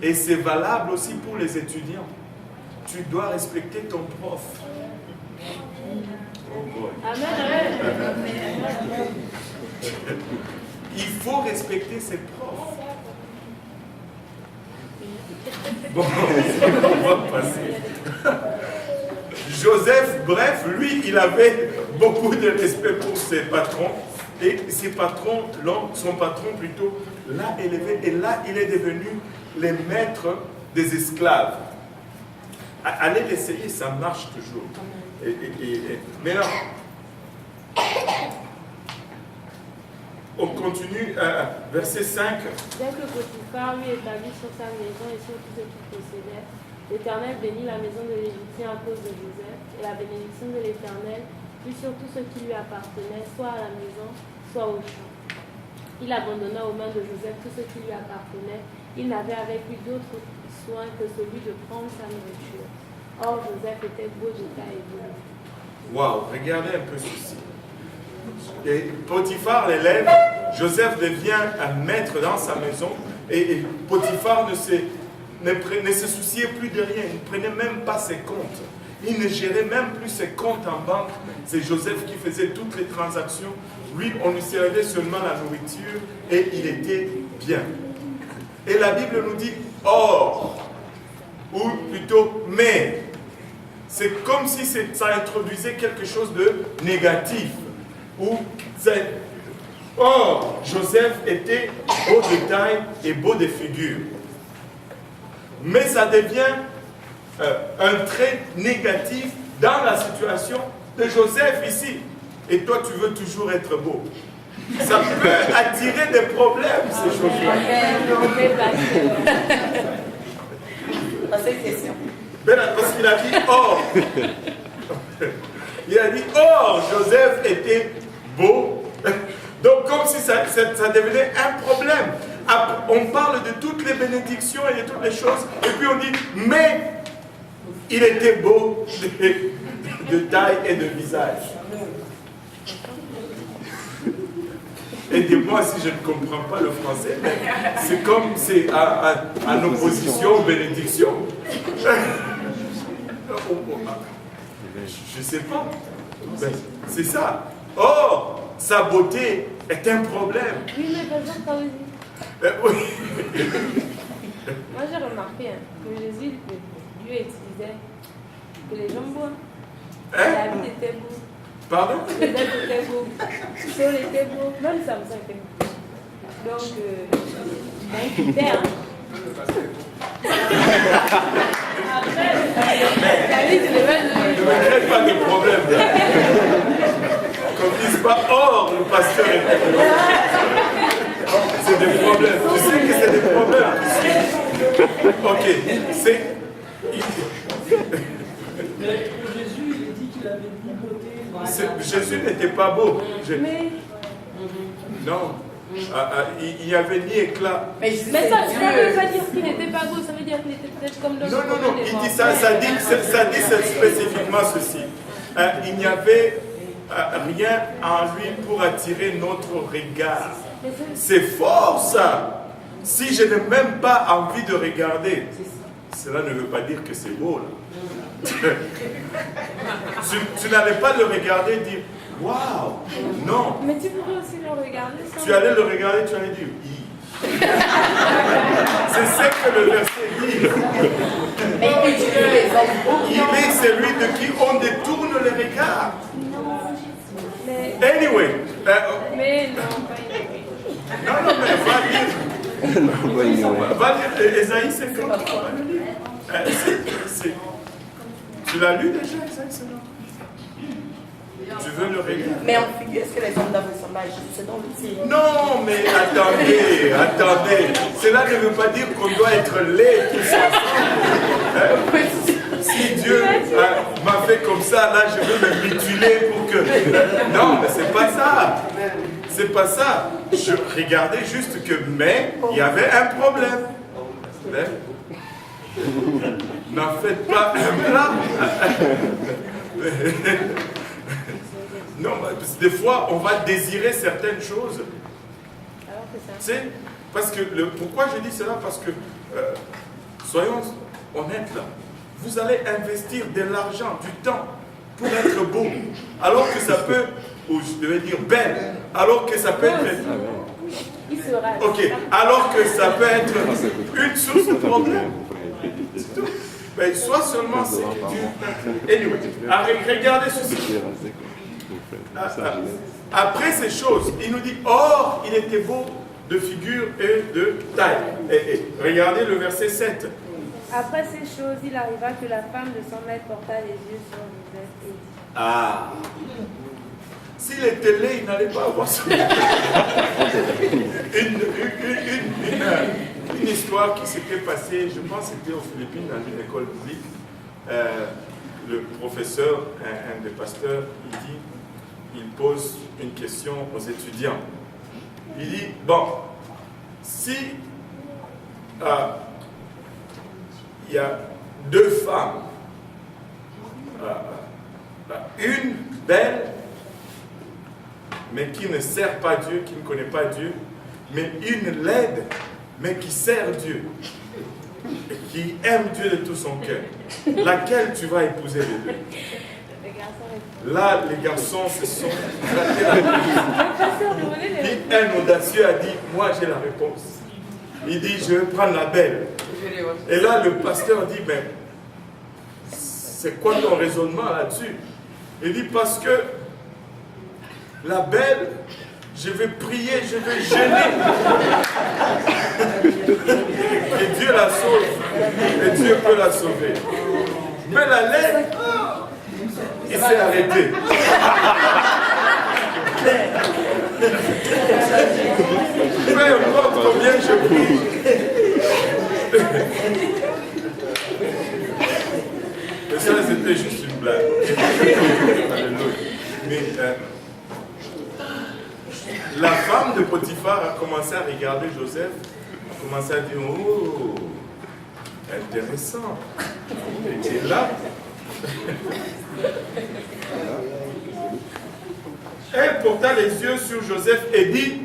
Et c'est valable aussi pour les étudiants. Tu dois respecter ton prof. Oh boy. Amen. Il faut respecter ses profs. Bon, on va passer. Joseph, bref, lui, il avait beaucoup de respect pour ses patrons. Et ses patrons, son patron plutôt, l'a élevé. Et là, il est devenu le maître des esclaves. Allez l'essayer, ça marche toujours. Mais là, on continue, verset 5. Dès que Potiphar lui établit sur sa maison et sur tout ce qu'il possédait, l'Éternel bénit la maison de l'Égyptien à cause de Joseph, et la bénédiction de l'Éternel fut sur tout ce qui lui appartenait, soit à la maison, soit au champ. Il abandonna aux mains de Joseph tout ce qui lui appartenait. Il n'avait avec lui d'autre soin que celui de prendre sa nourriture. Or, Joseph était beau de taille et beau. Waouh, regardez un peu ceci. Et Potiphar l'élève, Joseph devient un maître dans sa maison, et Potiphar ne se souciait plus de rien, il ne prenait même pas ses comptes. Il ne gérait même plus ses comptes en banque. C'est Joseph qui faisait toutes les transactions. Lui, on lui servait seulement la nourriture et il était bien. Et la Bible nous dit or, ou plutôt mais. C'est comme si ça introduisait quelque chose de négatif. Or, Joseph était beau de taille et beau de figure. Mais ça devient un trait négatif dans la situation de Joseph ici. Et toi, tu veux toujours être beau. Ça peut attirer des problèmes, ces choses-là. Parce qu'il a dit or. Il a dit or, Joseph était beau. Donc comme si ça devenait un problème. On parle de toutes les bénédictions et de toutes les choses, et puis on dit mais il était beau de taille et de visage. Aidez-moi si je ne comprends pas le français, mais c'est comme c'est en opposition aux bénédictions. Je ne sais pas. C'est ça. Or, sa beauté est un problème. Oui, mais par exemple, ça aussi. Oui. Moi, j'ai remarqué que Jésus, Dieu utilisait que les gens boivent. David était beau. Pardon? Joseph était beau. Saul était beau. Même Samson était beau. Donc, c'est un critère. David, c'est le même. Ne crée pas de problème. Qu'on ne dise pas or, le pasteur était beau. C'est des problèmes. Tu sais que c'est des problèmes. Ok. C'est. Jésus, il dit qu'il avait une beauté. Jésus n'était pas beau. Mais. Non. Il n'y avait ni éclat. Mais ça ne veut pas dire qu'il n'était pas beau, ça veut dire qu'il était peut-être comme le. Non. Il dit ça dit spécifiquement ceci. Il n'y avait rien en lui pour attirer notre regard. C'est fort ça. Si je n'ai même pas envie de regarder, cela ne veut pas dire que c'est beau là. Tu n'allais pas le regarder et dire waouh, non. Mais tu pourrais aussi le regarder sans. Tu allais le regarder, tu allais dire c'est ce que le verset dit. Il est celui de qui on détourne le regard. Mais. Anyway. Mais non, pas anyway. Non, mais va lire Ésaïe 53. Tu l'as lu déjà, Ésaïe 53? Tu veux le regarder? Mais en figure, est-ce que les hommes doivent ressembler à Jésus? C'est dans le ciel. Non, mais attendez. Cela ne veut pas dire qu'on doit être laid tous ensemble. Si Dieu m'a fait comme ça, là, je veux me mutiler pour que... Non, mais c'est pas ça. C'est pas ça. Je regardais juste que... Mais, il y avait un problème. N'en faites pas un plat. Non, parce que des fois, on va désirer certaines choses. Alors que ça. Tu sais, Parce que, pourquoi je dis cela? Parce que, soyons honnêtes là, vous allez investir de l'argent, du temps, pour être beau, alors que ça peut, ou je devais dire belle, alors que ça peut être... Il sera. Ok, alors que ça peut être une source de problème. C'est tout. Mais soit seulement c'est du... Anyway, regardez ceci. Après ces choses, il nous dit, or, il était beau de figure et de taille. Et regardez le verset 7. Après ces choses, il arriva que la femme de son maître porta les yeux sur Joseph et dit, Ah, s'il était laid, il n'allait pas avoir ça. Une histoire qui s'était passée, je pense que c'était aux Philippines, dans une école publique. Le professeur, un des pasteurs, il pose une question aux étudiants. Il dit, bon, si il y a deux femmes, une belle, mais qui ne sert pas Dieu, qui ne connaît pas Dieu, mais une laide, mais qui sert Dieu, et qui aime Dieu de tout son cœur, laquelle tu vas épouser les deux? Là, les garçons se sont grattés la tête. Puis un audacieux a dit, moi j'ai la réponse. Il dit, je vais prendre la belle. Et là, le pasteur dit, mais c'est quoi ton raisonnement là-dessus? Il dit, parce que la belle, je vais prier, je vais jeûner. Et Dieu la sauve. Et Dieu peut la sauver. Mais la laide, il s'est arrêté. Peu importe combien je prie. Mais ça, c'était juste une blague. Mais la femme de Potiphar a commencé à regarder Joseph, a commencé à dire, oh, intéressant. Et là, elle porta les yeux sur Joseph et dit,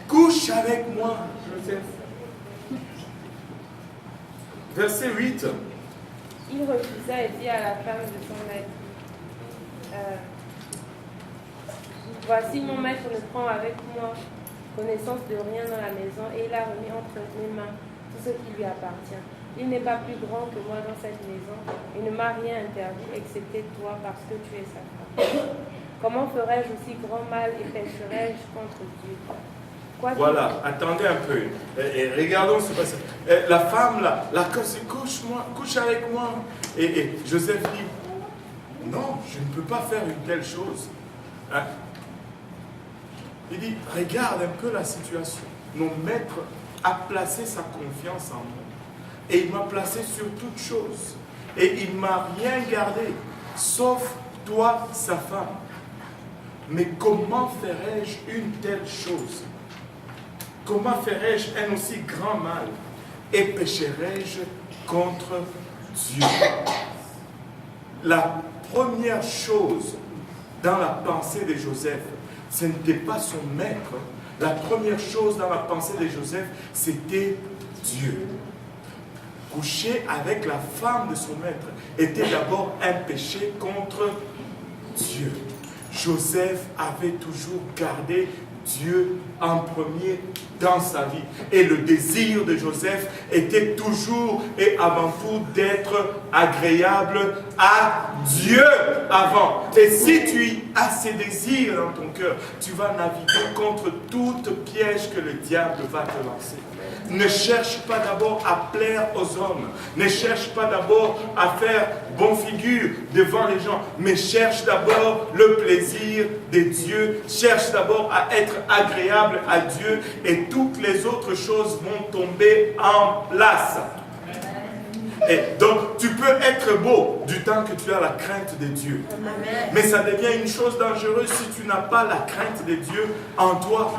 couche avec moi, Joseph. Verset 8. il refusa et dit à la femme de son maître, voici mon maître ne prend avec moi connaissance de rien dans la maison et il a remis entre mes mains tout ce qui lui appartient. Il n'est pas plus grand que moi dans cette maison et ne m'a rien interdit excepté toi parce que tu es sa femme. Comment ferais-je aussi grand mal et pécherais-je contre Dieu? Voilà, attendez un peu. Et regardons ce passage. La femme là, couche avec moi. Et Joseph dit, non, je ne peux pas faire une telle chose. Hein? Il dit, regarde un peu la situation. Mon maître a placé sa confiance en moi. Et il m'a placé sur toute chose. Et il ne m'a rien gardé, sauf toi, sa femme. Mais comment ferais-je une telle chose? Comment ferais-je un aussi grand mal? Et pécherais-je contre Dieu? La première chose dans la pensée de Joseph, ce n'était pas son maître. La première chose dans la pensée de Joseph, c'était Dieu. Coucher avec la femme de son maître était d'abord un péché contre Dieu. Joseph avait toujours gardé Dieu en premier dans sa vie. Et le désir de Joseph était toujours et avant tout d'être agréable à Dieu avant. Et si tu as ces désirs dans ton cœur, tu vas naviguer contre toute piège que le diable va te lancer. Ne cherche pas d'abord à plaire aux hommes. Ne cherche pas d'abord à faire bonne figure devant les gens. Mais cherche d'abord le plaisir de Dieu. Cherche d'abord à être agréable à Dieu. Et toutes les autres choses vont tomber en place. Et donc, tu peux être beau du temps que tu as la crainte de Dieu. Mais ça devient une chose dangereuse si tu n'as pas la crainte de Dieu en toi.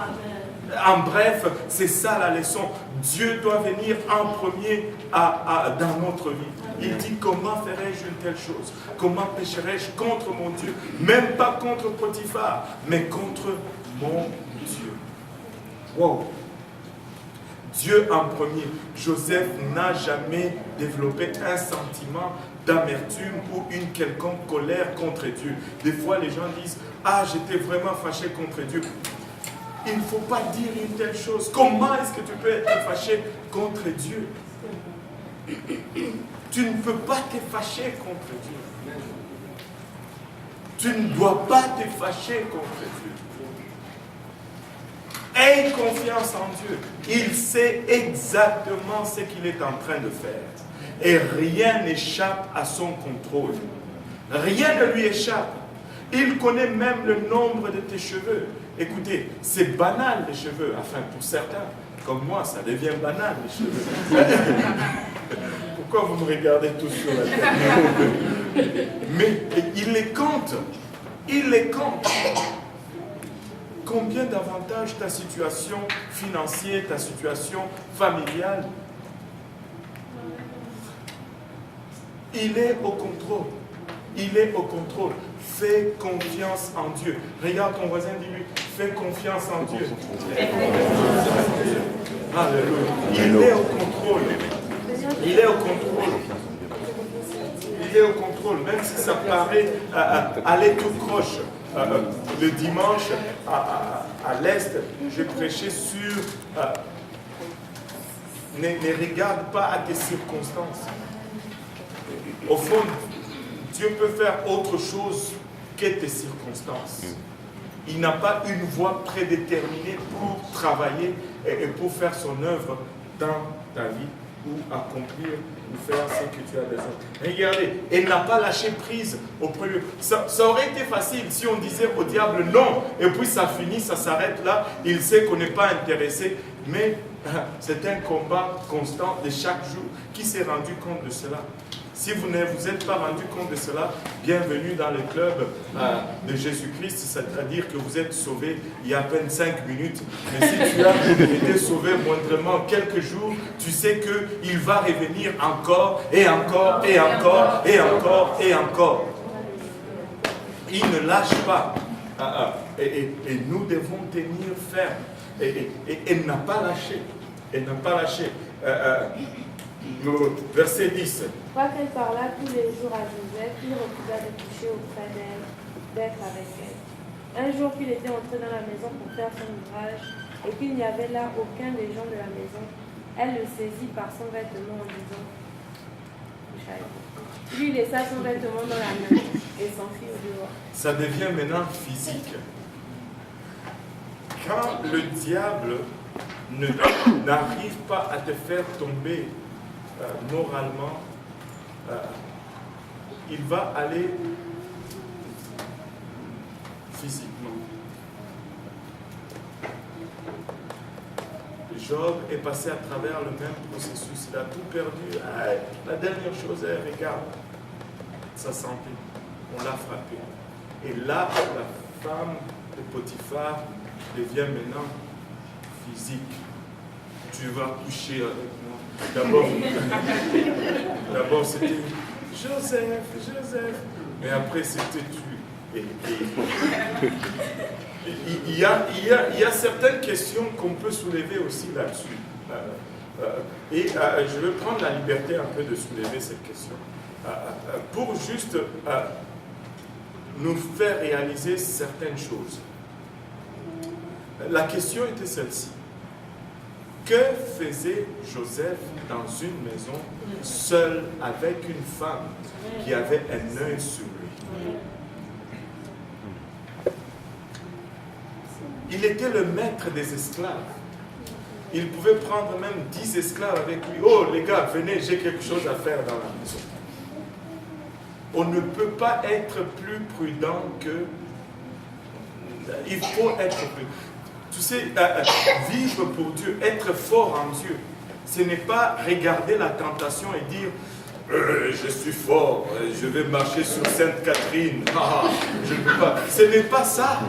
En bref, c'est ça la leçon. Dieu doit venir en premier dans notre vie. Il dit, comment ferais-je une telle chose? Comment pécherais-je contre mon Dieu? Même pas contre Potiphar, mais contre mon Dieu. Wow. Dieu en premier. Joseph n'a jamais développé un sentiment d'amertume ou une quelconque colère contre Dieu. Des fois, les gens disent « Ah, j'étais vraiment fâché contre Dieu. » Il ne faut pas dire une telle chose. Comment est-ce que tu peux être fâché contre Dieu? Tu ne peux pas te fâcher contre Dieu. Tu ne dois pas te fâcher contre Dieu. Aie confiance en Dieu. Il sait exactement ce qu'il est en train de faire. Et rien n'échappe à son contrôle. Rien ne lui échappe. Il connaît même le nombre de tes cheveux. Écoutez, c'est banal les cheveux. Enfin, pour certains, comme moi, ça devient banal les cheveux. Pourquoi vous me regardez tous sur la tête? Mais il les compte. Il les compte. Combien d'avantages ta situation financière, ta situation familiale? Il est au contrôle. Il est au contrôle. Fais confiance en Dieu. Regarde ton voisin, dis-lui, fais confiance en Dieu. Alléluia. Il est au contrôle. Il est au contrôle. Il est au contrôle. Même si ça paraît aller tout croche. Le dimanche, à l'Est, je prêchais sur ne regarde pas à tes circonstances. Au fond, Dieu peut faire autre chose que tes circonstances. Il n'a pas une voie prédéterminée pour travailler et pour faire son œuvre dans ta vie ou accomplir ou faire ce que tu as besoin. Regardez, elle n'a pas lâché prise au premier. Ça aurait été facile si on disait au diable non, et puis ça finit, ça s'arrête là, il sait qu'on n'est pas intéressé, mais c'est un combat constant de chaque jour. Qui s'est rendu compte de cela? Si vous ne vous êtes pas rendu compte de cela, bienvenue dans le club de Jésus-Christ, c'est-à-dire que vous êtes sauvé il y a à peine 5 minutes. Mais si tu as été sauvé moindrement quelques jours, tu sais qu'il va revenir encore et encore et encore et encore et encore. Il ne lâche pas. Et nous devons tenir ferme. Et elle n'a pas lâché. Elle n'a pas lâché. Verset 10. Quoiqu'elle parla tous les jours à Joseph, il refusa de coucher auprès d'elle, d'être avec elle. Un jour qu'il était entré dans la maison pour faire son ouvrage, et qu'il n'y avait là aucun des gens de la maison, elle le saisit par son vêtement en disant « Lui laissa son vêtement dans la main et s'enfuit au dehors. » Ça devient maintenant physique. Quand le diable n'arrive pas à te faire tomber moralement, il va aller physiquement. Job est passé à travers le même processus. Il a tout perdu. La dernière chose, regarde, sa santé. On l'a frappé. Et là, la femme de Potiphar devient maintenant physique. Tu vas coucher avec moi. D'abord c'était Joseph. Mais après c'était tu. Il y a certaines questions qu'on peut soulever aussi là-dessus. Je vais prendre la liberté un peu de soulever cette question. Pour juste nous faire réaliser certaines choses. La question était celle-ci. Que faisait Joseph dans une maison seul avec une femme qui avait un œil sur lui? Il était le maître des esclaves. Il pouvait prendre même 10 esclaves avec lui. Oh les gars, venez, j'ai quelque chose à faire dans la maison. On ne peut pas être plus prudent que... Il faut être plus... Tu sais, vivre pour Dieu, être fort en Dieu, ce n'est pas regarder la tentation et dire je suis fort, je vais marcher sur Sainte Catherine, je ne peux pas. Ce n'est pas ça.